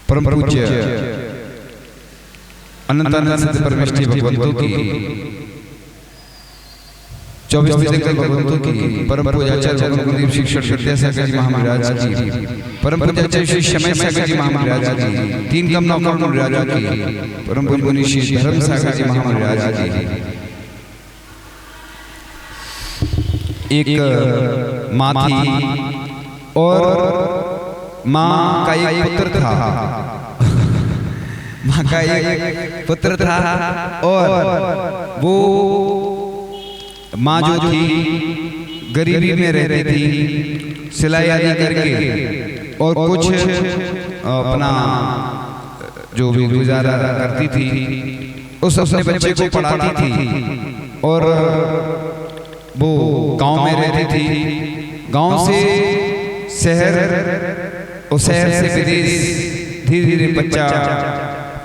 परम पूज्य अनंतानंद सिद्ध परमेष्ठी भगवंतों की 24 दिग्गज भगवंतों की परम पूज्याचार्य भगवंत शिक्षक विद्यासागर जी महाराज जी, परम पूज्याचार्य श्री शमय सागर जी महाराज जी, तीन कम नौ कम राजा की परम पूज्य मुनि श्री धर्म सागर जी महाराज जी। एक माँ थी और माँ का एक पुत्र था। माँ का एक पुत्र था और वो माँ जो थी गरीबी में रहती थी, सिलाई आदि करके और कुछ अपना जो भी गुजारा करती थी उस अपने बच्चे को पढ़ाती थी। और वो गांव में रहती थी, गांव से शहर और शहर से विदेश धीरे धीरे बच्चा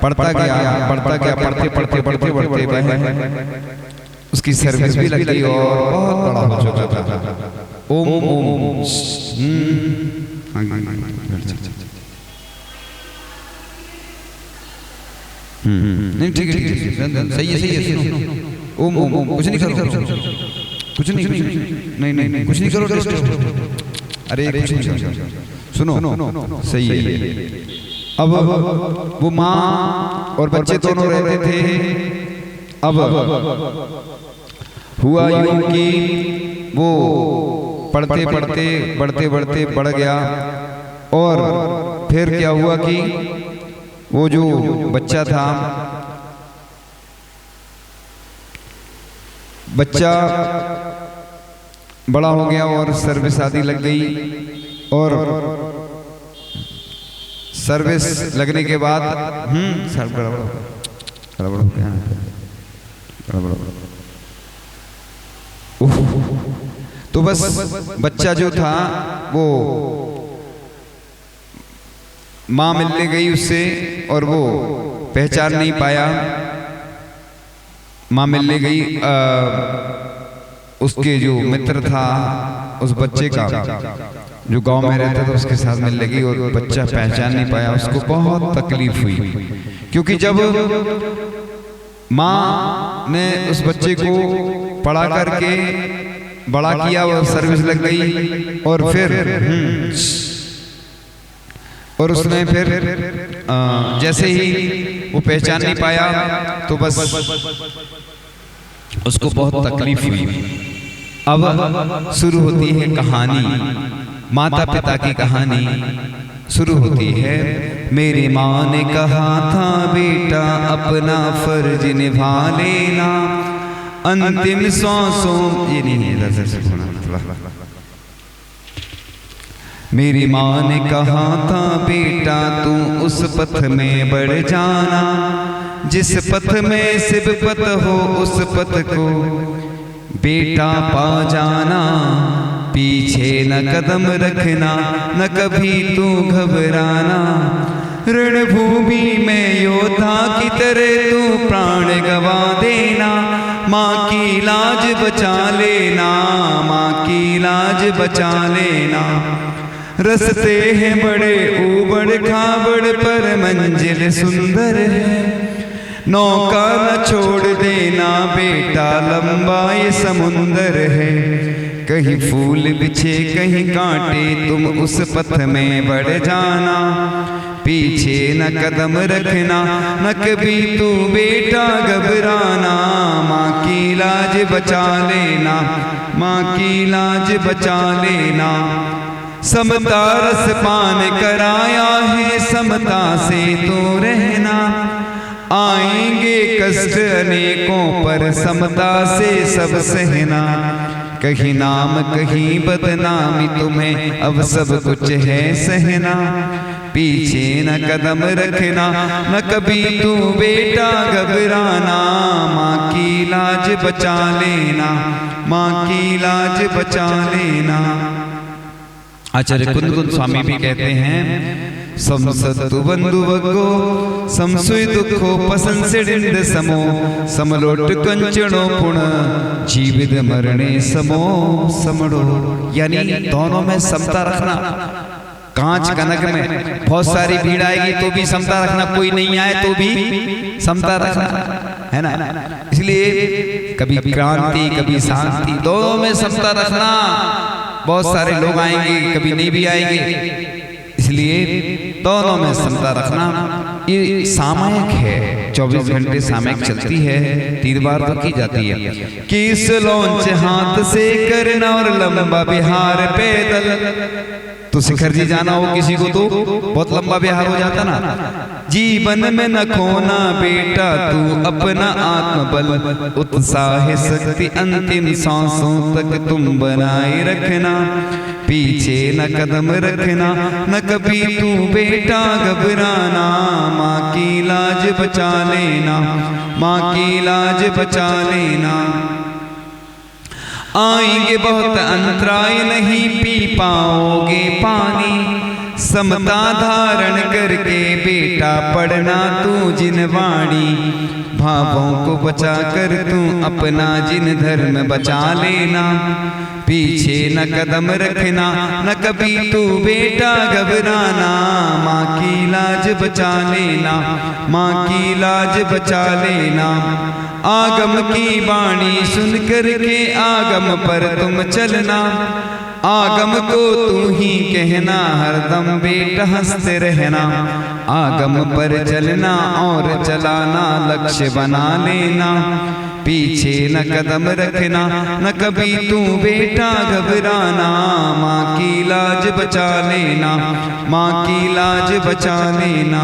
पढ़ता गया पढ़ते उसकी सर्विस भी लग गई और बहुत बड़ा हो चुका था। ओम ओम नहीं ठीक है सही है ओम ओम ओम कुछ नहीं करो कुछ नहीं कुछ नहीं करो अरे कुछ नहीं सुनो सही है। अब वो माँ और बच्चे दोनों रहते थे। अब हुआ यूं कि वो बढ़ते बढ़ गया और फिर क्या हुआ कि वो जो बच्चा था, बच्चा बड़ा हो गया और सर्विस आदि लग गई। और सर्विस लगने के बाद तो बस बच्चा जो था वो माँ मिलने गई उससे और वो पहचान नहीं पाया। माँ मिलने गई, उसके जो मित्र था उस बच्चे का जो गांव में रहता था उसके साथ मिलने गई और बच्चा पहचान नहीं पाया। उसको बहुत तकलीफ हुई क्योंकि जब माँ ने उस बच्चे को पढ़ा करके बड़ा किया और सर्विस लग गई और फिर और उसने फिर जैसे ही वो पहचान नहीं पाया तो बस उसको बहुत तकलीफ हुई। अब शुरू होती है कहानी, माता पिता की कहानी शुरू होती है। मेरी माँ ने कहा था बेटा अपना फर्ज निभा लेना, अंतिम सांसों ये नहीं है। मेरी माँ ने कहा था बेटा तू उस पथ में बढ़ जाना, जिस पथ में शिव पथ हो उस पथ को बेटा पा जाना। पीछे न कदम रखना न कभी तू घबराना, रणभूमि में योद्धा की तरह तू प्राण गवा देना। माँ की लाज बचा लेना, माँ की लाज बचा लेना। रस्ते हैं बड़े ऊबड़ खाबड़ पर मंजिल सुंदर है, नौका न छोड़ देना बेटा लंबा ये समुंदर है। कहीं फूल बिछे कहीं कांटे तुम उस पथ में बढ़ जाना, पीछे न कदम रखना न कभी तू बेटा घबराना। माँ की लाज बचा लेना, माँ की लाज बचा लेना। समता रस पान कराया है समता से तो रहना, आएंगे कष्ट अनेकों पर समता से सब सहना। कहीं नाम कहीं बदनामी तुम्हें अब सब कुछ है सहना, पीछे न कदम रखना न कभी तू बेटा घबराना। माँ की लाज बचा लेना, माँ की लाज बचा लेना। आचार्य कुंद स्वामी भी कहते हैं संसत्तु बंधु वग्गो समसुई दुखो पसंसिडिंद समो समलोट कंचनो पुण जीवित मरणे समो समड़ो। यानी दोनों में समता रखना, कांच कनक में बहुत सारी भीड़ आएगी तो भी समता रखना, कोई नहीं आए तो भी समता रखना, है ना। इसलिए कभी क्रांति कभी शांति, दोनों में समता रखना। बहुत सारे लोग आएंगे, कभी नहीं भी आएंगे, इसलिए दोनों में समता रखना। ये सामयिक है, 24 घंटे सामयिक चलती है, 3 बार तो की जाती है। किस लौंच हाथ से करना और लंबा बिहार पैदल। तो शिखर जी जाना हो किसी को तो बहुत लंबा बिहार हो जाता ना। जीवन में न खोना बेटा तू अपना आत्मबल, उत्साह शक्ति अंतिम सांसों तक तुम बनाए रखना। पीछे न कदम रखना, न कभी तू बेटा घबराना। माँ की लाज बचा लेना, माँ की लाज बचा लेना। आएंगे बहुत अंतराय, नहीं पी पाओगे पानी। समता धारण करके बेटा पढ़ना तू जिन वाणी। भावों को बचा कर तू अपना जिन धर्म बचा लेना। पीछे न कदम रखना, न कभी तू बेटा घबराना। माँ की लाज बचा लेना, माँ की लाज बचा लेना। आगम की वाणी सुन कर के आगम पर तुम चलना। आगम को तू ही कहना, हरदम बेटा हंसते रहना। आगम पर चलना और चलाना, लक्ष्य बना लेना। पीछे न कदम रखना, न कभी तू बेटा घबराना। माँ की लाज बचा लेना, माँ की लाज बचा लेना।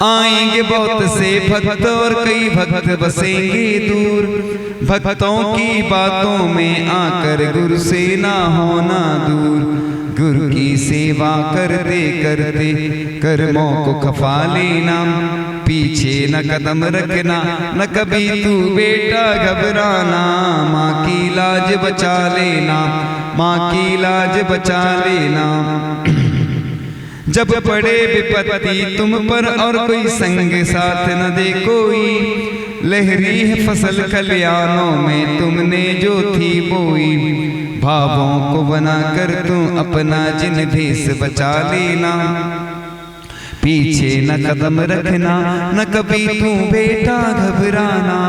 आएंगे बहुत से भक्त और कई भक्त बसेंगे दूर। भक्तों की बातों में आकर गुरु से ना होना दूर। गुरु की सेवा करते करते कर्मों को खफा लेना। पीछे न कदम रखना, न कभी तू बेटा घबराना। माँ की लाज बचा लेना, माँ की लाज बचा लेना। जब पड़े विपत्ति तुम पर और कोई संग साथ न दे कोई। लहरी है फसल खलियानों में तुमने जो थी बोई। भावों को बना कर तुम अपना जिन भेष बचा लेना। पीछे न कदम रखना, न कभी तू बेटा घबराना।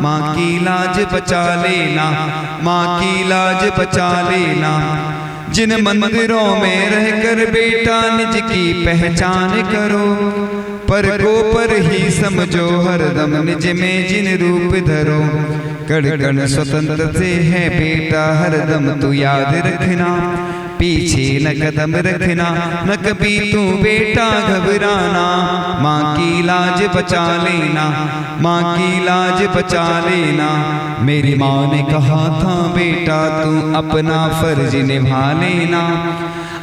माँ की लाज बचा लेना, माँ की लाज बचा लेना। जिन मंदिरों में रहकर बेटा निज की पहचान करो। पर को पर ही समझो हरदम निज में जिन रूप धरो। कण कण स्वतंत्र से है बेटा हरदम तू याद रखना। पीछे न कदम रखना, न कभी तू बेटा घबराना। माँ की लाज बचा लेना, माँ की लाज बचा लेना। मेरी माँ ने कहा था बेटा तू अपना फर्ज निभा लेना।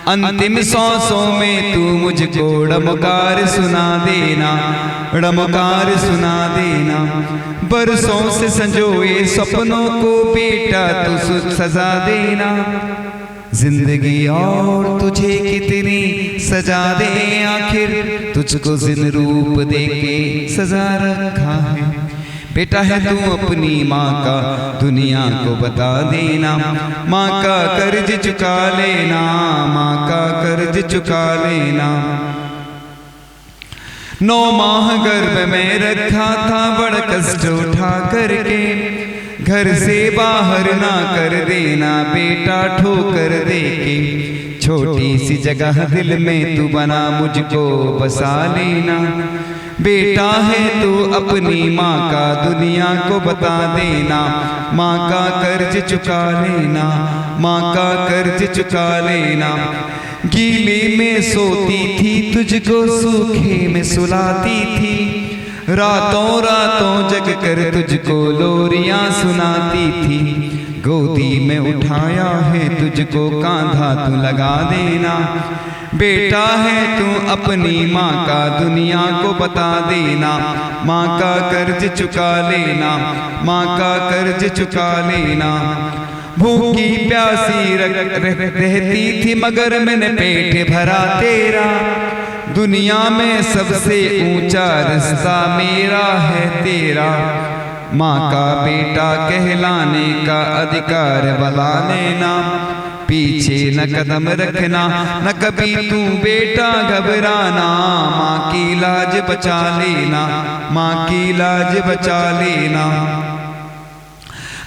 अंतिम सांसों में तू मुझको डमकार सुना देना, डमकार सुना देना। बरसों से संजोए सपनों को बेटा तू सजा देना। जिंदगी और तुझे कितनी सजा दे आखिर, तुझको जिन रूप दे के सजा रखा है। बेटा है तू अपनी माँ का दुनिया को बता देना। माँ का कर्ज चुका लेना, माँ का कर्ज चुका लेना। 9 माह गर्भ में रखा था बड़ा कष्ट उठा करके। घर से बाहर ना कर देना बेटा ठोकर दे के। छोटी सी जगह दिल में तू बना मुझको बसा लेना। बेटा है तू अपनी माँ का दुनिया को बता देना। माँ का कर्ज चुका लेना, माँ का कर्ज चुका लेना। गीले में सोती थी तुझको सूखे में सुलाती थी। रातों रातों जग कर तुझको लोरियां सुनाती थी। गोदी में उठाया है तुझको कांधा तू लगा देना। बेटा है तू अपनी माँ का दुनिया को बता देना। माँ का कर्ज चुका लेना, माँ का कर्ज चुका लेना। भूखी प्यासी रहती थी मगर मैंने पेट भरा तेरा। दुनिया में सबसे ऊंचा रिश्ता मेरा है तेरा। माँ का बेटा कहलाने का अधिकार बला लेना। पीछे न कदम रखना, न कभी तू बेटा घबराना। माँ की लाज बचा लेना, माँ की लाज बचा लेना।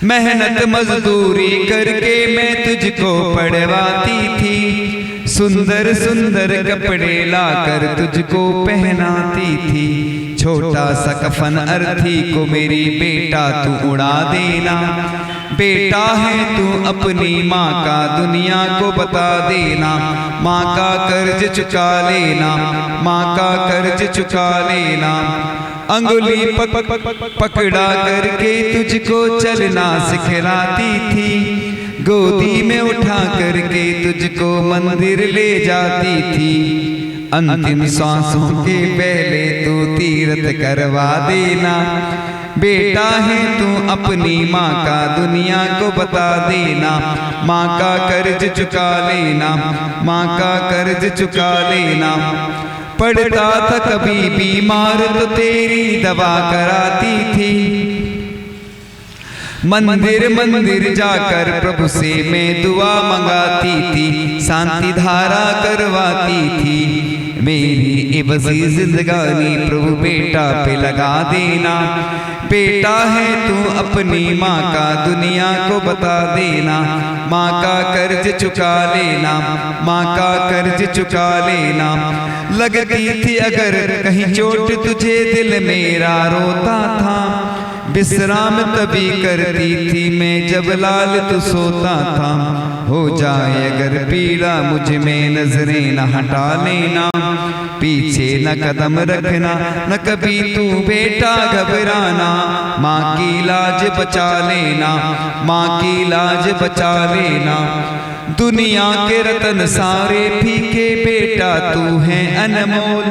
मेहनत मजदूरी करके मैं तुझको पढ़वाती थी, सुंदर सुंदर कपड़े लाकर तुझको पहनाती थी। छोटा सा कफन अर्थी को मेरी बेटा तू उड़ा देना। बेटा है तू अपनी माँ का दुनिया को बता देना। माँ का कर्ज चुका लेना, माँ का कर्ज चुका लेना। अंगुली पकड़ा करके तुझको चलना सिखलाती थी, गोदी में उठा करके तुझको मंदिर ले जाती थी। अंतिम सांसों के पहले तू तीर्थ करवा देना। बेटा है तू अपनी माँ का दुनिया को बता देना। माँ का कर्ज चुका लेना, माँ का कर्ज चुका लेना। पड़ता था कभी बीमार तो तेरी दवा कराती थी। मंदिर मंदिर जाकर प्रभु से मैं दुआ मंगाती थी, शांति धारा करवाती थी। मेरी इबसी जिंदगानी प्रभु बेटा पे लगा देना। बेटा है तू अपनी माँ का दुनिया को बता देना। माँ का कर्ज चुका लेना, माँ का कर्ज चुका लेना। लगती थी अगर कहीं चोट तुझे दिल मेरा रोता था, विश्राम तभी करती थी मैं जब लाल तू सोता था। हो जाए अगर पीड़ा मुझ में नजरें न हटा लेना। पीछे न कदम रखना, न कभी तू बेटा घबराना। माँ की लाज बचा लेना, माँ की लाज बचा लेना। दुनिया के रतन सारे फीके बेटा तू है अनमोल।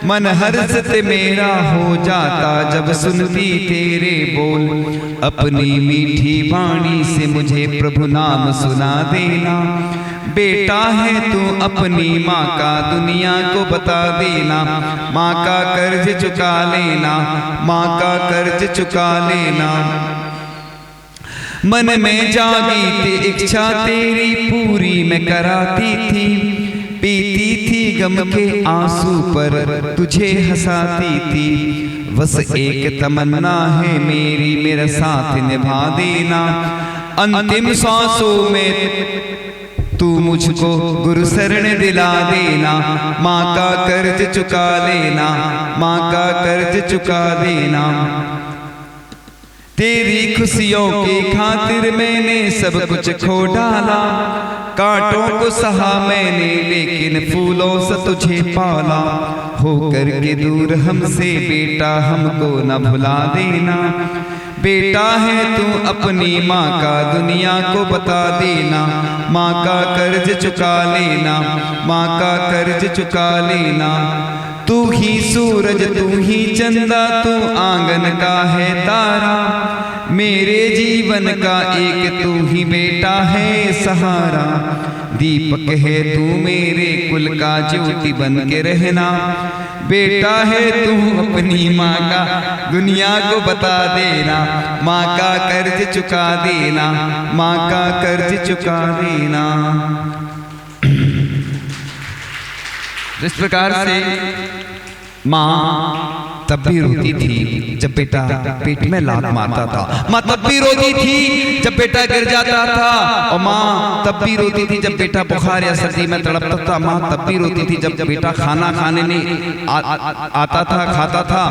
मन हर्षित मेरा हो जाता जब सुनती तेरे बोल। अपनी मीठी वाणी से मुझे प्रभु नाम सुना देना। बेटा है तू अपनी माँ का दुनिया को बता देना। माँ का कर्ज चुका लेना, माँ का कर्ज चुका लेना। मन में जागी थी इच्छा तेरी पूरी मैं कराती थी। पीती थी गम के आंसू पर तुझे हंसाती थी। बस एक तमन्ना है मेरी मेरा साथ निभा देना। अंतिम सांसों में तू मुझको गुरु शरण दिला देना। माँ का कर्ज चुका लेना, माँ का कर्ज चुका देना। तेरी खुशियों की खातिर मैंने सब कुछ खो डाला। कांटों को सहा मैंने लेकिन फूलों से तुझे पाला। हो करके दूर हमसे बेटा हमको न भुला देना। बेटा है तू अपनी माँ का दुनिया को बता देना। माँ का कर्ज चुका लेना, माँ का कर्ज चुका लेना। तू ही सूरज तू ही चंदा तू आंगन का है तारा। मेरे जीवन का एक तू ही बेटा है सहारा। दीपक है तू मेरे कुल का ज्योति बन के रहना। बेटा है तू अपनी माँ का दुनिया को बता देना। माँ का कर्ज चुका देना, माँ का कर्ज चुका देना। इस प्रकार से माँ तब भी रोती थी जब बेटा पेट में लात मारता था। माँ तब भी रोती थी जब बेटा गिर जाता था। और माँ तब भी रोती थी जब बेटा बुखार या सर्दी में तड़पता था। माँ तब भी रोती थी जब बेटा खाना खाने नहीं आता था, खाता था।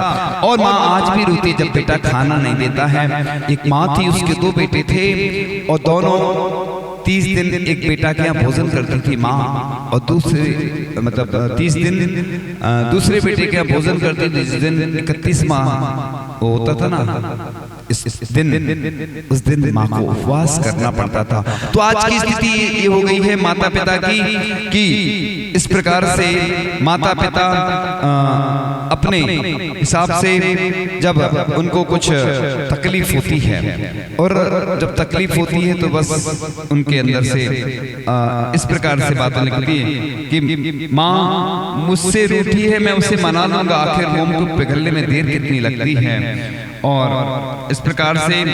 और माँ आज भी रोती जब बेटा खाना नहीं देता है। एक माँ थी, उसके 2 बेटे थे और दोनों 30 दिन एक बेटा के यहाँ भोजन करती थी माँ। और दूसरे मतलब 30 दिन दूसरे बेटे के यहाँ भोजन करती थी। जिस दिन 31वां वो होता था ना, उस दिन माँ को उपवास करना पड़ता था। तो आज की स्थिति ये हो गई है माता पिता की कि इस प्रकार से माता पिता अपने हिसाब से जब उनको कुछ तकलीफ होती है, और जब तकलीफ होती है तो बस उनके अंदर से इस प्रकार से बातें निकलती है कि माँ मुझसे रूठी है, मैं उसे मना लूंगा, आखिर मोम को पिघलने में देर कितनी लगती है। और इस प्रकार से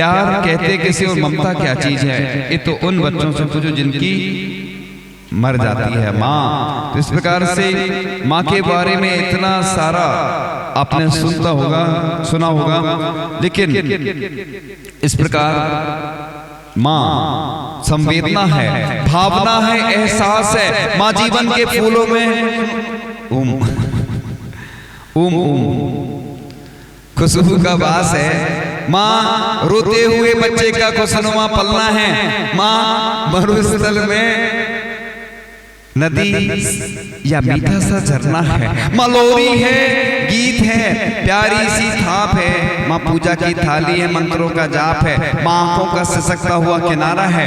प्यार कहते किसे और ममता क्या चीज है? ये तो उन बच्चों से पूछो जिनकी मर जाती है माँ। तो इस प्रकार से माँ के बारे में इतना सारा आपने सुना होगा, लेकिन इस प्रकार माँ संवेदना है, भावना है, एहसास है। माँ जीवन के फूलों में खुशबू का वास है। माँ रोते हुए बच्चे का खुशनुमा पलना है। माँ मरुस्थल में नदी या मीठा सा झरना है। माँ लोरी है, गीत है, प्यारी सी थाप है। माँ पूजा की थाली है, मंत्रों का जाप है। माँ आंखों का सिसकता हुआ किनारा है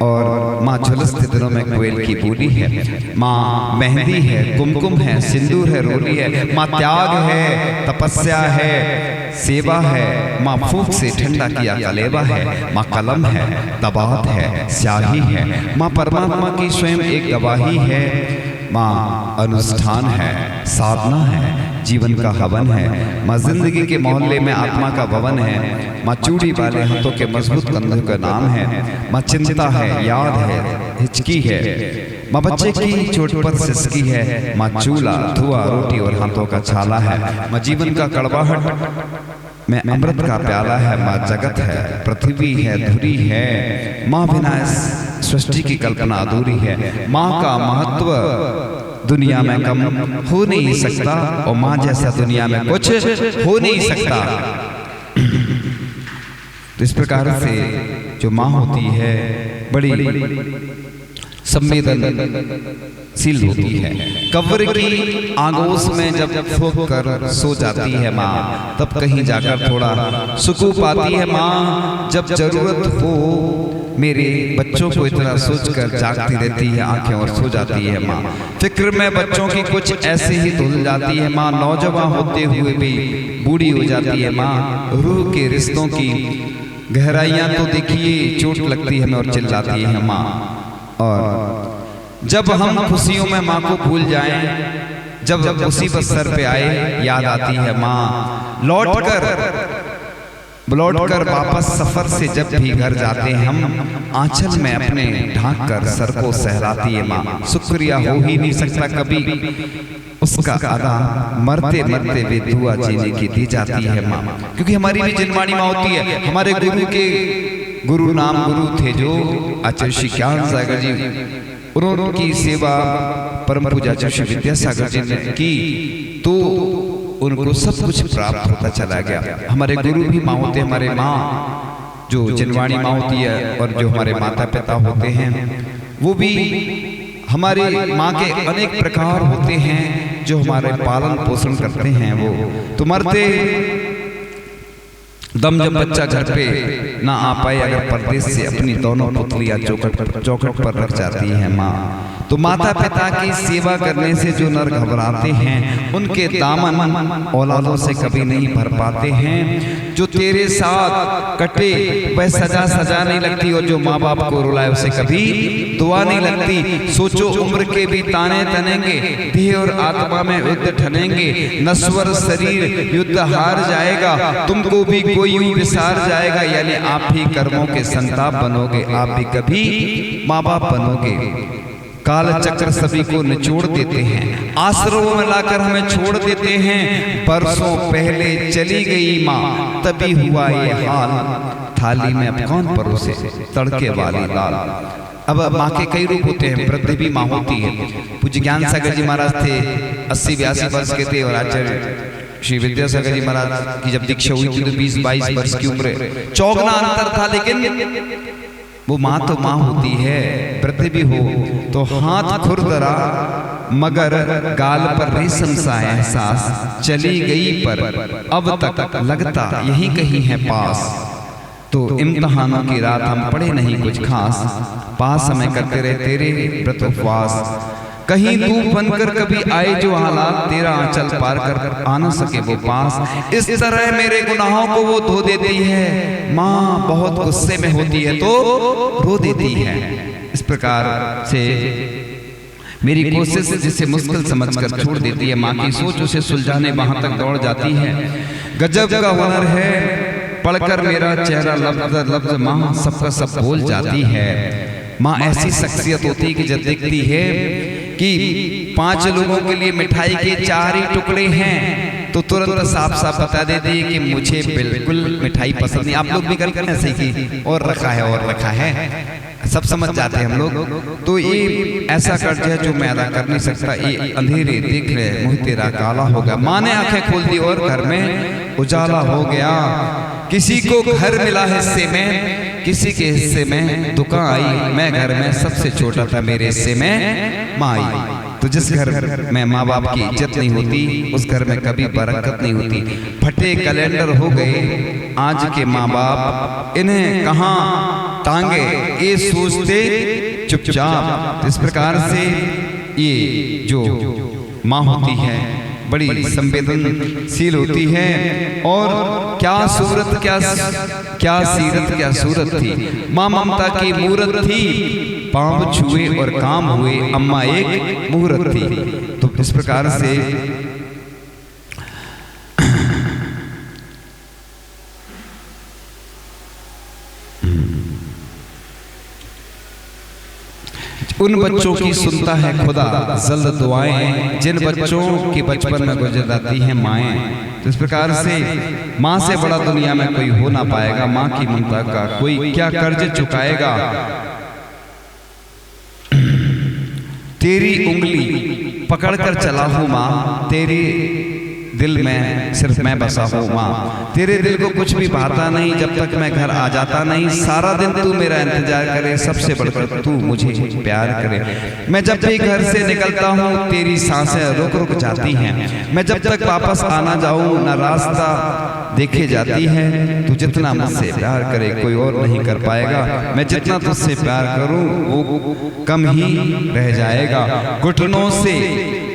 और माँ झुलसते दिनों में कोयल की बोली है। माँ मेहंदी है, कुमकुम है, सिंदूर है, रोली है। माँ त्याग है, तपस्या है, सेवा है। माँ फूंक से ठंडा किया कलेवा है। माँ कलम है, तबात है, स्याही है। माँ परमात्मा की स्वयं एक गवाही है। माँ अनुष्ठान है, साधना है, जीवन का हवन है। माँ जिंदगी के मोहल्ले में आत्मा का भवन है। माँ चूड़ी वाले हाथों के मजबूत कंधों का नाम है। माँ चिंता है, याद है, हिचकी है। माँ बच्चे की चोट पर सिसकी है। माँ चूल्हा, धुआं, रोटी और हाथों का छाला है। माँ जीवन का कड़वाहट में अमृत का प्याला है। माँ जगत है, पृथ्वी है, धुरी है। माँ बिना इस सृष्टि की कल्पना अधूरी है। माँ का महत्व दुनिया में कम हो नहीं सकता और माँ जैसा दुनिया में कुछ हो नहीं सकता। तो इस प्रकार से जो माँ होती है बड़ी संवेदनशील होती है। कब्र की आगोश में जब फूंक कर सो जाती है माँ, तब कहीं जाकर थोड़ा सुकून पाती है माँ। जब जरूरत हो मेरे बच्चों को इतना सोचकर जागती रहती है आंखें और सो जाती है माँ। फिक्र में बच्चों की कुछ ऐसे ही धुल जाती है माँ। नौजवान होते हुए भी बूढ़ी हो जाती है माँ। रूह के रिश्तों की गहराइयां तो देखिए चोट लगती है और चिल्लाती है माँ। और जब हम खुशियों में माँ को भूल जाएं, जब मुसीबत सर पे आए याद आती है माँ। लौट कर वापस सफर से जब भी घर जाते हैं हम, आंचल में अपने ढांक कर सर को सहलाती है माँ। शुक्रिया हो ही नहीं सकता कभी उसका अदा, मरते मरते वे दुआ जीने की दी जाती है माँ। क्योंकि हमारी भी जिनवाणी माँ होती है। हमारे गुरु नाम गुरु थे जो आचार्य श्री ज्ञान सागर जी, उनकी सेवा परम पूज्य आचार्य श्री विद्यासागर जी ने की तो उनको सब कुछ प्राप्त होता चला गया। हमारे गुरु भी माँ होते हैं। हमारे माँ जो जिनवाणी माँ होती है और जो हमारे माता पिता होते हैं वो भी हमारे माँ के अनेक प्रकार होते हैं जो हमारे पालन पोषण करते हैं। वो तो मरते दम जब बच्चा घर पे ना आ पाए, अगर परदेश से अपनी दोनों पुतलियां चौखट पर रख जाती है माँ, तो माता पिता की सेवा करने से जो नर घबराते हैं उनके दामन औलादों से कभी नहीं भर पाते हैं। जो तेरे साथ कटे वह सजा नहीं लगती और जो माँ बाप को रुलाए उसे कभी दुआ नहीं लगती। सोचो उम्र के भी ताने तनेंगे, देह और आत्मा में युद्ध ठनेंगे। नश्वर शरीर युद्ध हार जाएगा, तुमको भी कोई विसार जाएगा। यानी आप भी कर्मों के संताप बनोगे, आप भी कभी माँ बाप बनोगे। काल चक्र सभी को निचोड़ देते हैं, आश्रमों में लाकर हमें छोड़ देते हैं। बरसों पहले चली गई माँ तभी हुआ ये हाल, थाली में अब कौन परोसे तड़के वाली दाल। अब माँ के कई रूप होते हैं। वृद्ध भी माँ होती है। पूज्य ज्ञान सागर जी महाराज थे, 80-82 वर्ष के थे और आचार्य श्री विद्यासागर जी महाराज की जब दीक्षा हुई थी तो 20-22 वर्ष की उम्र, चौगना अंतर था। लेकिन वो माँ तो माँ होती है, वृद्ध भी हो तो हाथ खुरदरा मगर गाल पर रेशम सा एहसास। चली गई पर अब तक लगता यही कहीं है पास। तो इम्तिहानों की रात हम पढ़े नहीं कुछ खास, पास हमें करते रहे तेरे व्रत उपवास। कहीं तू बनकर कभी आए जो हालात, तेरा आंचल पार कर आ न सके वो पास। इस तरह मेरे गुनाहों को वो धो देती है माँ, बहुत गुस्से में होती है तो रो देती है। इस प्रकार से मेरी कोशिश जिसे मुश्किल समझकर छोड़ देती है, माँ की सोच उसे सुलझाने वहां तक दौड़ जाती है। गजब का हुनर है पढ़कर मेरा चेहरा लफ्ज़ लफ्ज़ माँ सबका सब बोल जाती है। माँ ऐसी शख्सियत होती है कि जब देखती है कि 5 लोगों के लिए मिठाई के 4 ही टुकड़े हैं तो तुरंत साफ साफ बता देती है कि मुझे बिल्कुल मिठाई पसंद नहीं। आप लोग भी करते हैं ऐसे ही, और रखा है और रखा है, सब समझ जाते हैं हम लोग। तो ये ऐसा कर्ज है जो मैं अदा कर नहीं सकता। ये अंधेरे देख रहे मुँह तेरा काला हो गया। माँ ने आंखें खोल दी और घर में उजाला हो गया। किसी को घर मिला हिस्से में, किसी के हिस्से में दुकान आई। मैं घर में सबसे छोटा था, मेरे हिस्से में माँ आई। तो जिस घर में माँ बाप की इज्जत नहीं होती उस घर में कभी बरकत नहीं होती। फटे कैलेंडर हो गए आज के माँ बाप, इन्हें कहाँ टांगे ये सोचते चुपचाप। इस प्रकार से ये जो माँ होती है बड़ी संवेदनशील होती है। और क्या सूरत क्या सीरत क्या सूरत थी। माँ ममता की मूरत थी, पांव छुए और काम हुए, अम्मा एक मुहूर्त थी। तो इस प्रकार से उन बच्चों की सुनता है खुदा जल्द दुआएं, जिन बच्चों की बचपन में गुजर जाती हैं माएँ। तो इस प्रकार से माँ से बड़ा दुनिया में कोई हो ना पाएगा। माँ की ममता का कोई क्या कर्ज चुकाएगा। तेरी उंगली पकड़कर चला हूँ माँ, तेरी दिल में सिर्फ मैं बसा हूँ माँ। तेरे दिल को कुछ भी भाता नहीं जब तक मैं घर आ जाता नहीं। सारा दिन तू मेरा इंतजार करे, सबसे बढ़कर तू मुझे प्यार करे। मैं जब भी घर से निकलता हूँ तेरी सांसें रुक रुक जाती हैं। मैं जब तक वापस आना जाऊँ न रास्ता देखे जाती है। तू जितना मुझसे प्यार करे कोई और नहीं कर पाएगा। मैं जितना तुझसे प्यार करूँ वो कम ही रह जाएगा। घुटनों से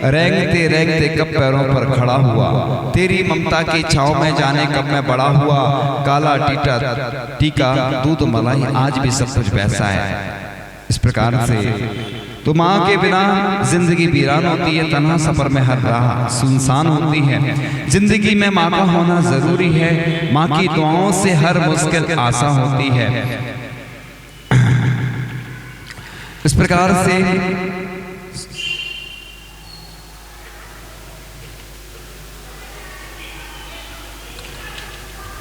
रेंगते रेंगते कब पैरों पर खड़ा हुआ, तेरी ममता की छांव में जाने कब मैं बड़ा हुआ। काला टीका दूध मलाई आज भी सब कुछ वैसा है। इस प्रकार से तो माँ के बिना जिंदगी वीरान होती है। तन्हा सफर में हर राह सुनसान होती है। जिंदगी में माँ का होना जरूरी है। माँ की दुआओं से हर मुश्किल आसान होती है। इस प्रकार से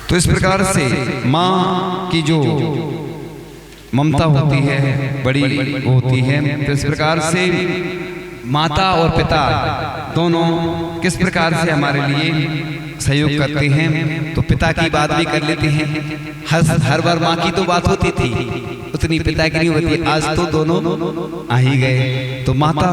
तो इस प्रकार से माँ की जो ममता होती है बड़ी होती है। तो इस प्रकार से माता और पिता दोनों किस प्रकार से हमारे लिए सहयोग करते हैं। तो पिता की बात भी कर लेते हैं। हर बार माँ की तो बात होती थी, उतनी पिता की नहीं होती। आज तो दोनों आ ही गए। तो माता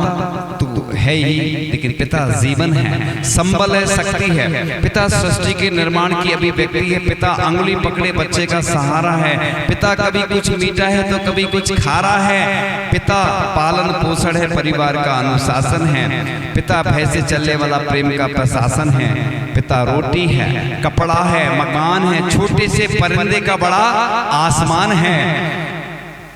तो है ही, लेकिन पिता जीवन है, संबल है, शक्ति है। पिता सृष्टि के निर्माण की अभिव्यक्ति है। पिता अंगुली पकड़े बच्चे का सहारा है। पिता कभी कुछ मीठा है तो कभी कुछ खारा है। पिता पालन पोषण है, परिवार का अनुशासन है। पिता भय से चलने वाला प्रेम का प्रशासन है। पिता रोटी है, कपड़ा है, मकान है, छोटे से परिंदे का बड़ा आसमान है।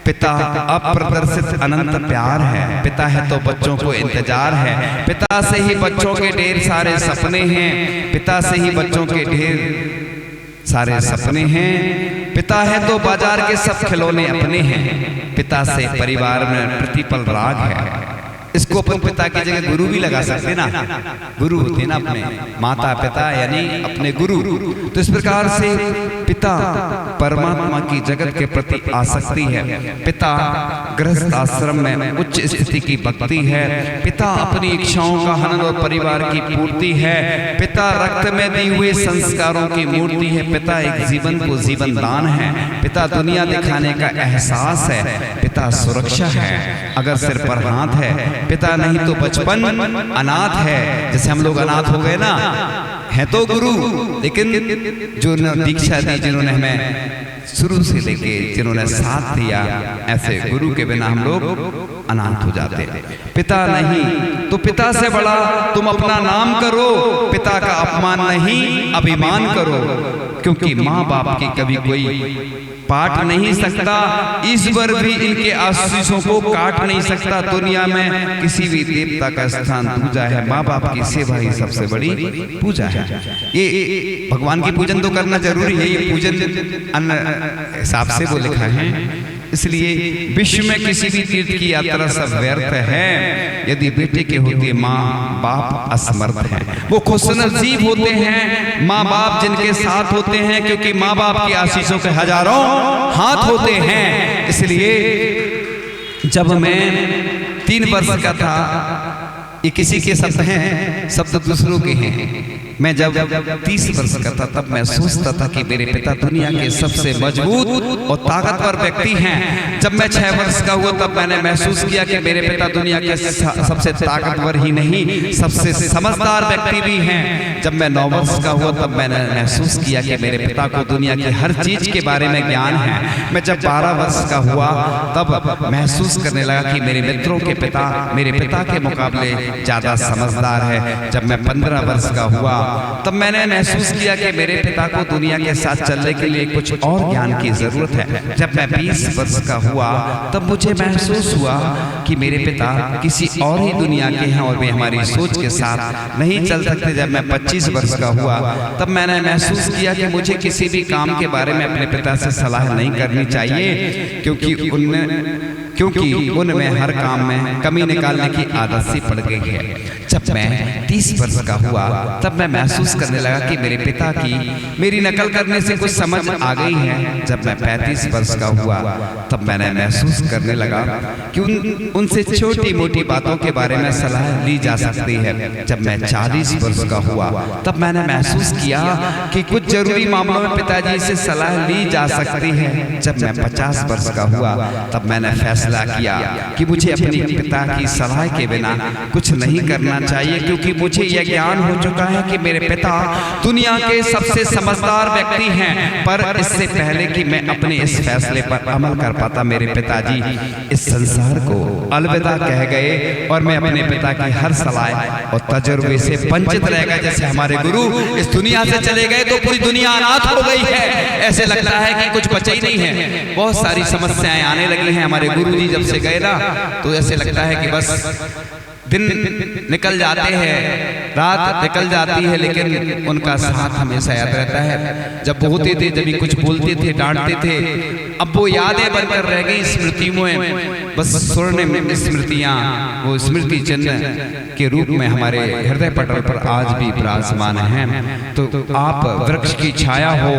पिता अप्रदर्शित अनंत प्यार है। पिता है तो बच्चों को इंतजार है। पिता से ही बच्चों के ढेर सारे सपने हैं। पिता से ही बच्चों के ढेर सारे सपने हैं। पिता है तो बाजार के सब खिलौने अपने हैं। पिता से परिवार में प्रतिपल राग है। इसको अपन पिता की जगह गुरु भी लगा सकते ना, गुरु होते ना अपने माता पिता यानी अपने गुरु। तो इस प्रकार से पिता परमात्मा की जगत के प्रति आसक्ति है। पिता गृहस्थ आश्रम में उच्च स्थिति की भक्ति है। पिता अपनी इच्छाओं का हनन और परिवार की पूर्ति है। पिता रक्त में दी हुए संस्कारों की मूर्ति है। पिता एक जीवन को जीवन दान है। पिता दुनिया दिखाने का एहसास है। पिता सुरक्षा है अगर सिर पर हाथ है। पिता नहीं तो बचपन अनाथ है। जैसे हम लोग अनाथ हो गए ना, है तो गुरु, लेकिन जो दीक्षा दी, जिन्होंने हमें शुरू से लेके जिन्होंने साथ दिया, ऐसे गुरु के बिना हम लोग अनाथ हो जाते हैं। पिता नहीं तो पिता से बड़ा तुम अपना नाम करो। पिता का अपमान नहीं अभिमान करो, क्योंकि माँ बाप की कभी कोई पाट नहीं सकता, ईश्वर भी इनके आशीषों को काट नहीं सकता। दुनिया में किसी भी देवता का स्थान पूजा है, माँ बाप की सेवा ही सबसे बड़ी पूजा है। ये भगवान की पूजन तो करना जरूरी है, ये पूजन अन्य हिसाब से वो लिखा है। इसलिए विश्व में किसी भी तीर्थ की यात्रा सब व्यर्थ है यदि बेटे के होते माँ बाप असमर्थ हैं। वो खुशनसीब होते हैं माँ बाप जिनके साथ होते हैं, क्योंकि माँ बाप की आशीषों के हजारों हाथ होते हैं। इसलिए जब मैं 3 वर्ष का था, ये किसी के शब्द हैं, शब्द दूसरों के हैं। मैं जब 30 वर्ष का था तब मैं सोचता था कि मेरे पिता दुनिया के सबसे मजबूत और ताकतवर व्यक्ति हैं। जब मैं 6 वर्ष का हुआ तब मैंने महसूस किया कि मेरे पिता दुनिया के सबसे ताकतवर ही नहीं, सबसे समझदार व्यक्ति भी हैं। जब मैं 9 वर्ष का हुआ तब मैंने महसूस किया कि मेरे पिता को दुनिया की हर चीज के बारे में ज्ञान है। मैं जब 12 वर्ष का हुआ तब महसूस करने लगा कि मेरे मित्रों के पिता मेरे पिता के मुकाबले ज्यादा समझदार है। जब मैं 15 वर्ष का हुआ तब मैंने महसूस किया कि मेरे पिता को दुनिया के साथ चलने के लिए कुछ और ज्ञान की जरूरत है। जब मैं 20 वर्ष का हुआ तब मुझे महसूस हुआ कि मेरे पिता किसी और ही दुनिया के हैं और वे हमारी सोच के साथ नहीं चल सकते। जब मैं 25 वर्ष का हुआ तब मैंने महसूस किया कि मुझे किसी भी काम के बारे में अपने पिता से सलाह नहीं करनी चाहिए, क्योंकि उनमें हर काम में कमी निकालने की आदत सी पड़ गई है। जब मैं 30 वर्ष का हुआ तब मैं महसूस करने लगा कि मेरे पिता की मेरी नकल करने से कुछ समझ आ गई है। जब मैं 35 वर्ष का हुआ तब मैंने महसूस करने लगा कि उनसे छोटी मोटी बातों के बारे में सलाह ली जा सकती है। जब मैं 40 वर्ष का हुआ तब मैंने महसूस किया कि कुछ जरूरी मामलों में पिताजी से सलाह ली जा सकती है। जब मैं 50 वर्ष का हुआ तब मैंने फैसला किया कि मुझे अपने पिता की सलाह के बिना कुछ नहीं करना चाहिए, क्योंकि मुझे यह ज्ञान हो चुका है कि मेरे पिता दुनिया के सबसे समझदार व्यक्ति हैं। पर इससे पहले कि मैं अपने इस फैसले पर अमल कर पाता, मेरे पिताजी इस संसार को अलविदा कह गए और मैं अपने पिता की हर सलाह और तजुर्बे से वंचित रह गया। जैसे हमारे गुरु इस दुनिया से चले गए तो पूरी दुनिया अनाथ हो गई है, ऐसे लगता है कि कुछ बचा ही नहीं है। बहुत सारी समस्याएं आने लगी हैं। हमारे गुरु जी जब से गए ना तो ऐसे लगता है कि बस दिन निकल जाते हैं, रात निकल जाती है, लेकिन उनका साथ हमेशा याद रहता है। जब बोलते थे, जब भी कुछ बोलते थे, डांटते थे, अब वो यादें बनकर रह गई स्मृतियों में। बस स्वर्णिम स्मृतियां वो स्मृति चिन्ह के रूप में हमारे हृदय पटल पर आज भी विराजमान हैं। तो आप वृक्ष की छाया हो,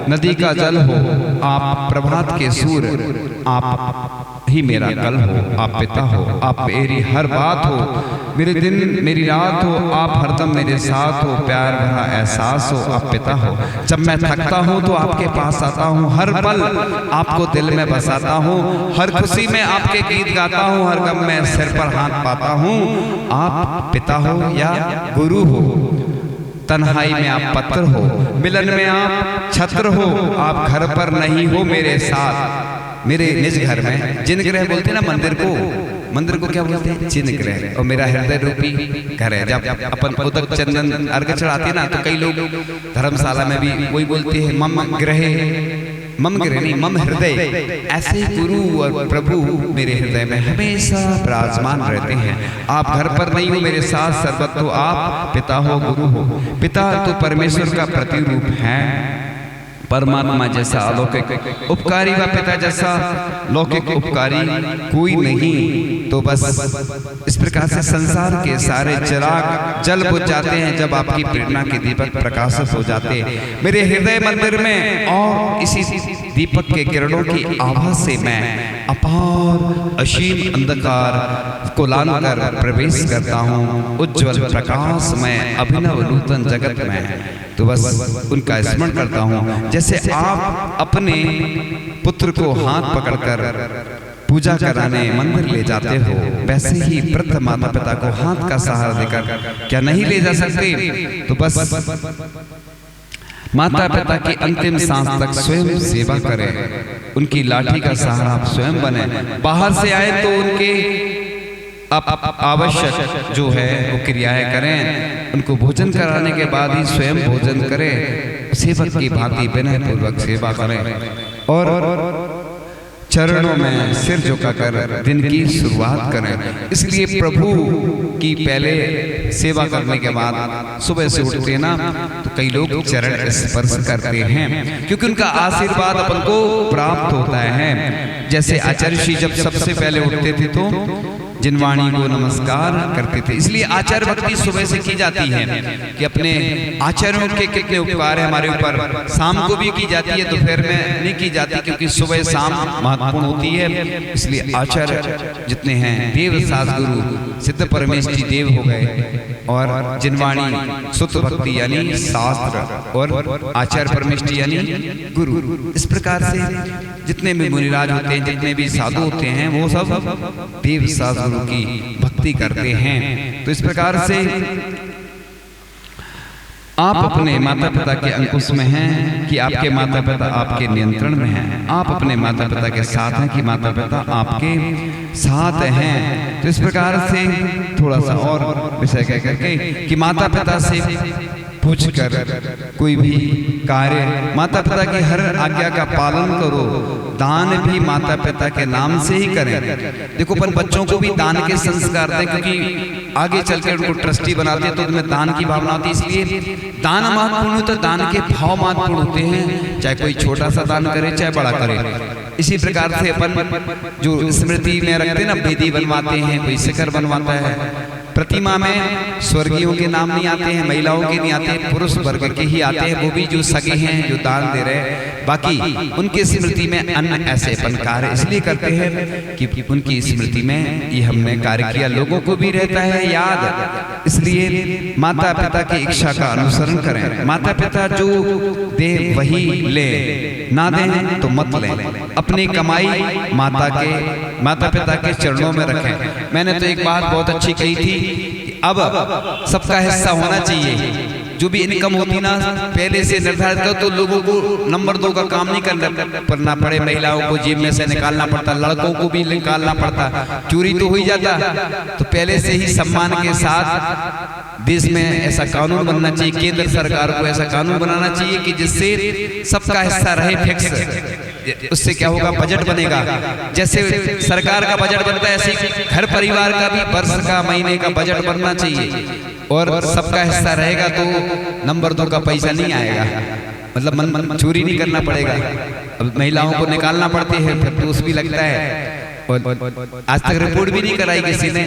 नदी का जल हो, आप प्रभात के सूर्य, आप ही मेरा कल हो, आप पिता हो, आप मेरी हर बात हो, मेरे दिन मेरी रात हो, आप हरदम मेरे साथ हो, प्यार भरा एहसास हो, आप पिता हो। जब मैं थकता हूँ तो आपके पास आता हूँ, हर पल आपको दिल में बसाता हूँ, हर खुशी में आपके गीत गाता हूँ, हर गम में सिर पर हाथ पाता हूँ। आप पिता हो या गुरु हो, तन्हाई में आप पत्थर हो, मिलन में आप छत्र हो, आप घर पर नहीं हो मेरे साथ, मेरे निज घर में। जिन ग्रह बोलते हैं ना मंदिर को क्या बोलते हैं? चिन्ह ग्रह। और मेरा हृदय रूपी घर है। जब अपन उदक चंदन अर्घ चढ़ाते हैं ना तो कई लोग धर्मशाला में भी वही बोलते हैं मम ग्रह नहीं, मम हृदय। ऐसे ही गुरु और प्रभु मेरे हृदय में हमेशा विराजमान रहते हैं। आप घर पर नहीं हो मेरे साथ सर्वत्र हो, आप पिता हो, गुरु हो। पिता तो परमेश्वर का प्रतिरूप है, परमात्मा जैसा अलौकिक उपकारी व पिता जैसा लौकिक उपकारी कोई नहीं। तो बस इस प्रकार से संसार के सारे चिराग जल बुझ जाते हैं जब आपकी प्रेरणा के दीपक प्रकाशित हो जाते मेरे हृदय मंदिर में। और इसी दीपक के किरणों की आभा से मैं अपार असीम अंधकार को लाकर प्रवेश करता हूँ उज्जवल प्रकाश में अभिनव नूतन जगत में। तो बस उनका स्मरण करता हूँ। जैसे आप अपने पुत्र को हाथ पकड़कर पूजा कराने मंदिर ले जाते हो, वैसे ही वृद्ध माता पिता को हाथ का सहारा देकर क्या नहीं ले जा सकते? तो बस माता पिता की अंतिम सांस तक स्वयं सेवा करें, उनकी लाठी का सहारा आप स्वयं बने। बाहर से आए तो उनके आवश्यक जो है वो क्रियाएं करें, उनको भोजन कराने के बाद ही स्वयं भोजन करें, सेवक की भांति विनय पूर्वक सेवा करें। और चरणों में सिर झुकाकर दिन की शुरुआत करें। इसलिए प्रभु की पहले सेवा करने के बाद सुबह से उठते ना तो कई लोग चरण स्पर्श करते हैं, क्योंकि उनका आशीर्वाद अपन को प्राप्त होता है। जैसे आचार्य श्री जब सबसे पहले उठते थे तो जिनवाणी को नमस्कार करते थे। इसलिए आचार्य भक्ति सुबह से की जाती है कि अपने आचार्यों के कितने उपकार है हमारे ऊपर। शाम को भी की जाती है, दोपहर में नहीं की जाती, क्योंकि सुबह शाम महत्वपूर्ण होती है। इसलिए आचार्य जितने हैं देव सास गुरु सिद्ध परमेश्वरी देव हो गए, और जिनवाणी सुत भक्ति यानी शास्त्र, और आचार्य परमेश्वरी यानी गुरु। इस प्रकार से जितने भी मुनिराज होते हैं, जितने भी साधु होते हैं, वो सब देव सास गुरु की भक्ति करते हैं। तो इस प्रकार से आप अपने माता पिता के अंकुश में हैं कि आपके माता पिता आपके नियंत्रण में हैं। आप अपने माता पिता के साथ हैं कि माता पिता आपके साथ हैं। तो इस प्रकार से थोड़ा सा और विषय कह करके कि माता पिता से पूछकर कोई भी कार्य, माता पिता की हर आज्ञा का पालन करो। दान भी माता पिता के नाम से ही करें। देखो अपन बच्चों को भी दान के संस्कार दें, क्योंकि आगे चलकर उनको ट्रस्टी बनाते हैं तो उनमें दान की भावना होती है। इसलिए दान महत्वपूर्ण तो दान के भाव महत्वपूर्ण होते हैं, चाहे कोई छोटा सा दान करे चाहे बड़ा करे। इसी प्रकार से अपन जो स्मृति में रखते हैं ना, वेदी बनवाते हैं, कोई शिखर बनवाता है, प्रतिमा में स्वर्गीयों के नाम नहीं आते हैं, महिलाओं के नहीं आते हैं, पुरुष वर्ग के ही आते हैं, वो भी जो सगे हैं जो दान दे रहे हैं। बाकी उनकी स्मृति में अन्न ऐसे अपन कार्य इसलिए करते हैं कि उनकी स्मृति में ये हमने कार्य किया, लोगों को भी रहता है याद। इसलिए माता पिता की इच्छा का अनुसरण करें। माता पिता जो दे वही ले, ना दें तो मत लें। अपनी कमाई माता पिता के चरणों में रखें। मैंने तो एक बात बहुत अच्छी कही थी, अब सबका हिस्सा होना चाहिए। जो भी इनकम होती ना पहले से निर्धारित करो, तो लोगों को नंबर 2 का काम नहीं करना पड़े। महिलाओं को जेब में से निकालना पड़ता, लड़कों को भी निकालना पड़ता, चोरी तो हो ही जाता। तो पहले से ही सम्मान के साथ देश में ऐसा कानून बनना चाहिए, केंद्र सरकार को ऐसा कानून बनाना चाहिए कि जिससे सबका हिस्सा रहे फिक्स। उससे क्या होगा, बजट बनेगा। जैसे सरकार का बजट बनता है, ऐसे घर परिवार का भी वर्ष का महीने का बजट बनना चाहिए, और सबका हिस्सा रहेगा तो नंबर 2 का पैसा नहीं आएगा। मतलब चोरी नहीं करना पड़ेगा। अब महिलाओं को निकालना पड़ती है, फिर दोष भी लगता है, और आज तक रिपोर्ट भी नहीं कराई किसी ने।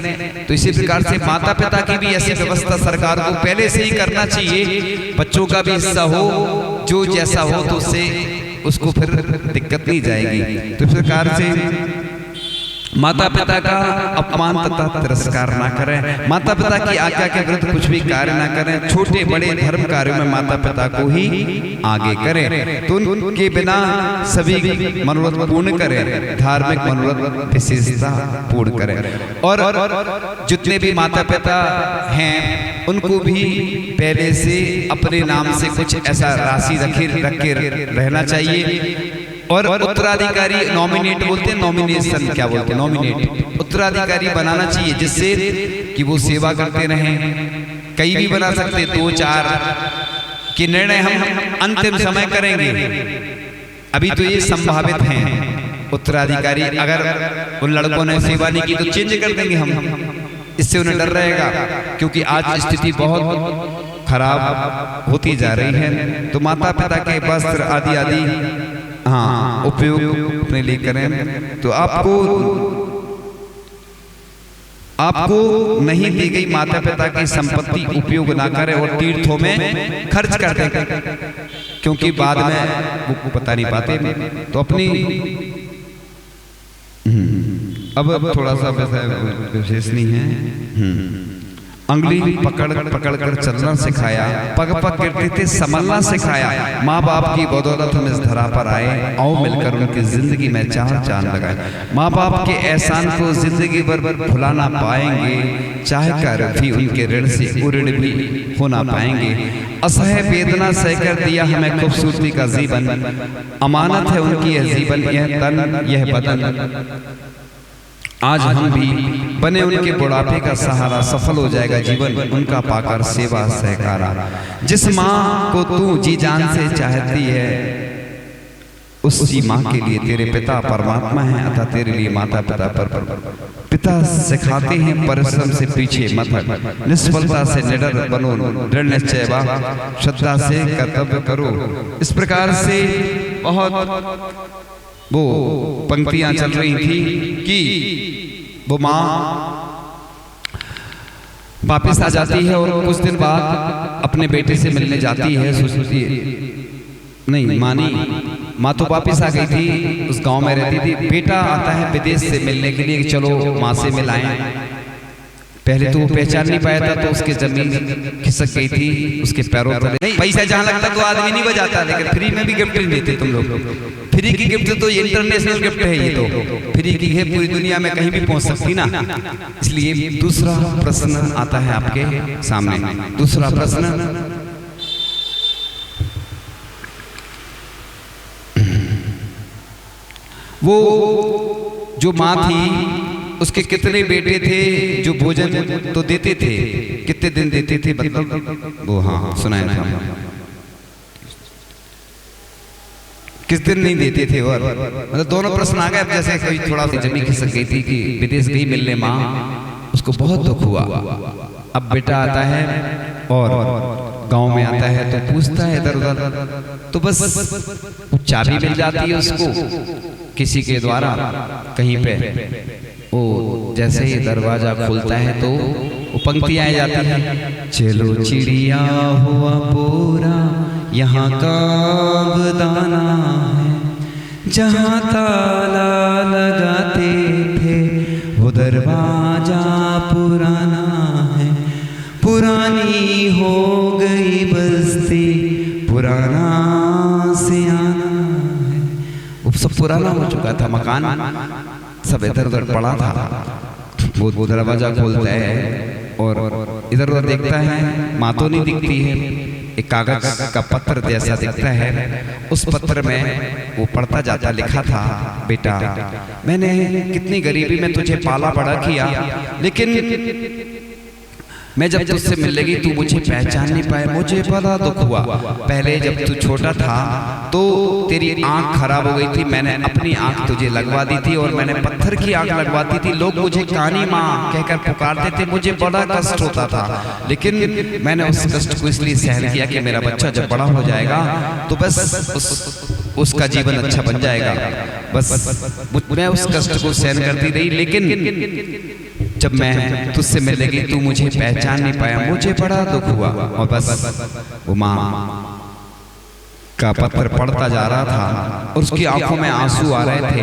तो इसी प्रकार से माता पिता की भी ऐसी व्यवस्था सरकार को पहले से ही करना चाहिए। बच्चों का भी हिस्सा हो, जो जैसा हो तो उससे उसको फिर दिक्कत नहीं जाएगी। तो इस प्रकार से माता पिता का अपमान तथा तिरस्कार ना करें। माता पिता की आज्ञा के विरुद्ध कुछ भी कार्य ना करें। छोटे बड़े धर्म कार्यों में माता पिता को ही आगे करें। तो उनके बिना सभी मनोरथ पूर्ण करें, धार्मिक मनोरथ विशेषता पूर्ण करें। और जितने भी माता पिता हैं उनको भी पहले से अपने नाम से कुछ ऐसा राशि रख के रहना चाहिए। और उत्तराधिकारी नॉमिनेट बोलते हैं, नॉमिनेशन क्या बोलते हैं, नॉमिनेट उत्तराधिकारी बनाना चाहिए, जिससे कि वो सेवा करते रहें। कई भी बना सकते, 2-4 कि निर्णय हम अंतिम समय करेंगे। अभी तो ये संभावित हैं उत्तराधिकारी। अगर उन लड़कों ने सेवा नहीं की तो चेंज कर देंगे हम। इससे उन्हें डर रहेगा, क्योंकि आज स्थिति बहुत खराब होती जा रही है। तो माता पिता के वस्त्र आदि हाँ उपयोग अपने लिए करें। तो आपको नहीं दी गई माता पिता की संपत्ति उपयोग ना करें और तीर्थों में खर्च कर दें, क्योंकि बाद में वो पता नहीं पाते। तो अपनी अब थोड़ा सा विशेष नहीं है। अंगुली पकड़ कर चलना सिखाया, पग पग गिरते थे संभलना सिखाया। माँ बाप की बदौलत हम इस धरा पर आए, आओ मिलकर उनकी जिंदगी में चार चांद लगाए। माँ बाप के एहसान को जिंदगी भर भुला ना पाएंगे, चाहे कर भी उनके ऋण से उऋण भी हो ना पाएंगे। असह्य वेदना सहकर दिया हमें खूबसूरती का जीवन, अमानत है उनकी यह जीवन, यह तन यह बदन। आज हम भी बने उनके बुढ़ापे का सहारा, सफल हो जाएगा जीवन उनका पाकर सेवा सहकारा। जिस माँ को तू जी जान से चाहती है उसी माँ के लिए तेरे पिता परमात्मा है, अतः तेरे लिए माता पिता पर पिता सिखाते हैं परिश्रम से पीछे मत हट, निष्फलता से निडर बनो, दृढ़ निश्चय वा श्रद्धा से कर्तव्य करो। इस प्रकार से बहुत वो पंक्तियां चल रही थी कि वो माँ वापस आ जाती है और कुछ दिन बाद अपने बेटे से मिलने जाती है। सोचती नहीं माँ तो वापस आ गई थी, उस गांव में रहती थी। बेटा आता है विदेश से मिलने के लिए, चलो माँ से मिलाएं। पहले तो वो पहचान नहीं पाया था, तो उसके जमीन खिसक गई थी उसके पैरों तले। नहीं, पैसा जहाँ लगता तो आदमी नहीं बजाता, लेकिन फ्री में भी गिफ्ट नहीं देते तुम लोग। फ्री की गिफ्ट तो ये इंटरनेशनल गिफ्ट है, ये तो फ्री की है, पूरी दुनिया में कहीं भी पहुंच सकती ना। इसलिए दूसरा प्रश्न आता है आपके सामने। दूसरा प्रश्न, वो जो माँ थी उसके कितने बेटे थे जो भोजन तो देते थे, कितने दिन देते थे मतलब वो? हाँ सुनाया था, किस दिन नहीं देते थे। और मतलब दोनों प्रश्न आ गए। अब जैसे कोई थोड़ा सी जमीन खिसक गई थी कि विदेश गई मिलने माँ, उसको बहुत दुख हुआ। अब बेटा आता है और गांव में आता है तो पूछता है इधर उधर, तो बस चाबी मिल जाती है उसको किसी के द्वारा कहीं पे। वो जैसे ही दरवाजा खुलता है तो वो पंक्ति आ जाती है, चलो चिड़िया हुआ पूरा यहाँ का दाना है, जहाँ ताला लगाते थे वो दरवाजा पुराना है, पुरानी हो गई बस्ती पुराना सियाना है। वो सब पुराना हो चुका था, मकान सब इधर उधर पड़ा था। वो दरवाजा खोलता है और इधर उधर देखता है, माँ तो नहीं दिखती है। एक कागज का पत्र जैसा दिखता है, उस पत्र में वो पढ़ता जाता, लिखा था, बेटा मैंने कितनी गरीबी में तुझे पाला बड़ा किया, लेकिन मैं जब तुझसे मिलने गई तू मुझे पहचान नहीं पाया, मुझे बड़ा दुख हुआ। पहले जब तू छोटा था तो तेरी आंख खराब हो गई थी, मैंने अपनी आंख तुझे लगवा दी थी और मैंने पत्थर की आंख लगवाती थी। लोग मुझे कानी माँ कहकर पुकारते थे, मुझे बड़ा कष्ट होता था, लेकिन मैंने उस कष्ट को इसलिए सहन किया कि मेरा बच्चा जब बड़ा हो जाएगा तो बस उसका जीवन अच्छा बन जाएगा। बस मैं उस कष्ट को सहन करती रही, लेकिन जब मैं तुझसे मिलने गई तू मुझे पहचान नहीं पाया, मुझे बड़ा दुख हुआ। और बस वो माँ का पत्र पढ़ता जा रहा था और उसकी आंखों में आंसू आ रहे थे।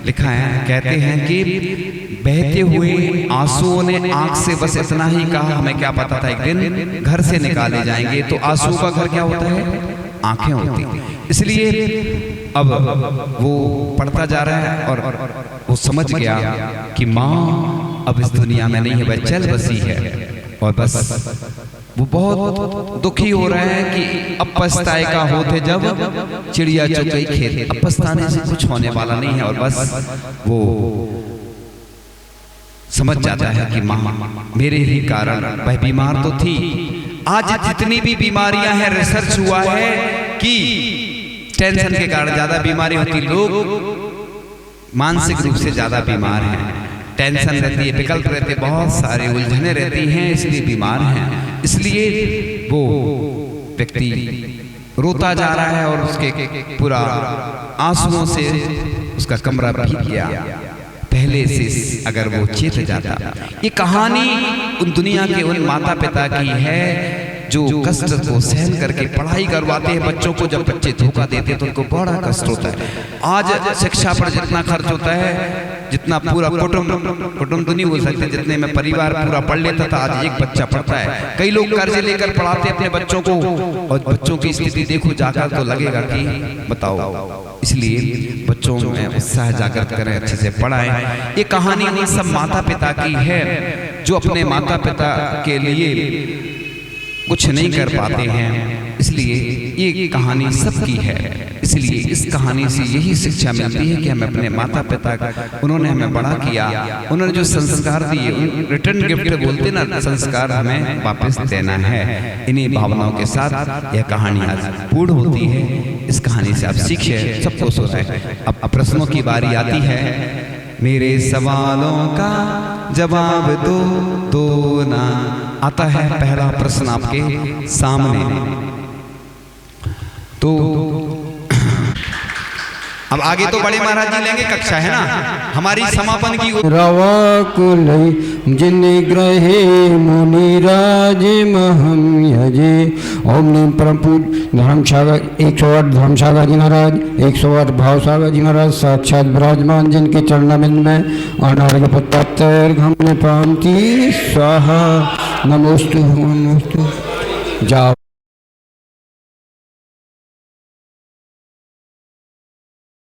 लिखा है, कहते हैं कि बहते हुए आंसुओं ने आंख से बस इतना ही कहा, हमें क्या पता था एक दिन घर से निकाले जाएंगे। तो आंसू का घर क्या होता है? आंखें होती। इसलिए अब वो पढ़ता जा रहा है और वो समझ गया कि माँ अब इस दुनिया में नहीं है, वह चल बसी है। और बस वो बहुत दुखी हो रहा है कि अब पछताए का होते जब चिड़िया चुग गई खेत। अब पछताने से कुछ होने वाला नहीं है। और बस वो समझ जाता है कि माँ मेरे ही कारण, वह बीमार तो थी। आज जितनी भी बीमारियां हैं, रिसर्च हुआ है कि टेंशन के कारण ज्यादा बीमारी होती। लोग मानसिक रूप से ज्यादा बीमार हैं, टेंशन रहती है, विकल्प रहते, बहुत सारे उलझने रहती हैं, इसलिए बीमार हैं। इसलिए वो व्यक्ति रोता जा रहा है और उसके पूरा आंसुओं से उसका कमरा भीग गया। पहले से अगर वो चेत जाता। ये कहानी उन दुनिया के उन माता पिता की है जो कष्ट को सहन करके पढ़ाई करवाते हैं बच्चों को। जब बच्चे धोखा देते हैं तो उनको बड़ा कष्ट होता है। आज शिक्षा पर जितना खर्च होता है, जितना पूरा कुटुंब तो नहीं बोल सकते, जितने में परिवार पूरा पढ़ लेता था, आज एक बच्चा पढ़ता है। कई लोग कर्जे लेकर पढ़ाते अपने बच्चों को, और बच्चों की स्थिति देखो जाकर तो लगेगा कि बताओ। इसलिए बच्चों में उत्साह जागृत करें, अच्छे से पढ़ाएं। ये कहानी उन सब माता पिता की है जो अपने माता पिता के लिए कुछ नहीं कर पाते हैं, इसलिए ये कहानी सबकी है। इसलिए इस कहानी से यही शिक्षा मिलती है कि हमें अपने माता पिता, उन्होंने हमें बड़ा किया, उन्होंने जो संस्कार दिए, रिटर्न गिफ्ट बोलते ना, संस्कार हमें वापस देना है। इन्हीं भावनाओं के साथ यह कहानी आज पूर्ण होती है। इस कहानी से आप सीखिए, सबको सुनाए। अब प्रश्नों की बारी आती है। मेरे सवालों का जवाब दो ना। आता है पहला प्रश्न आपके सामने। तो अब आगे तो बड़े महाराज जी लेंगे कक्षा, है ना, हमारी समापन की। रवा कुलई जिनिग्रहे मुनिराज महम यजे। ओम नीम परम पूज्य धर्मसागर 108 धर्मसागर जी महाराज, 108 भावसागर जी महाराज साक्षात विराजमान, जिनके चरणामिंद में अनार्घ पत्तर घमने पांति स्वाहा। नमोस्तु नमोस्तु। जाओ।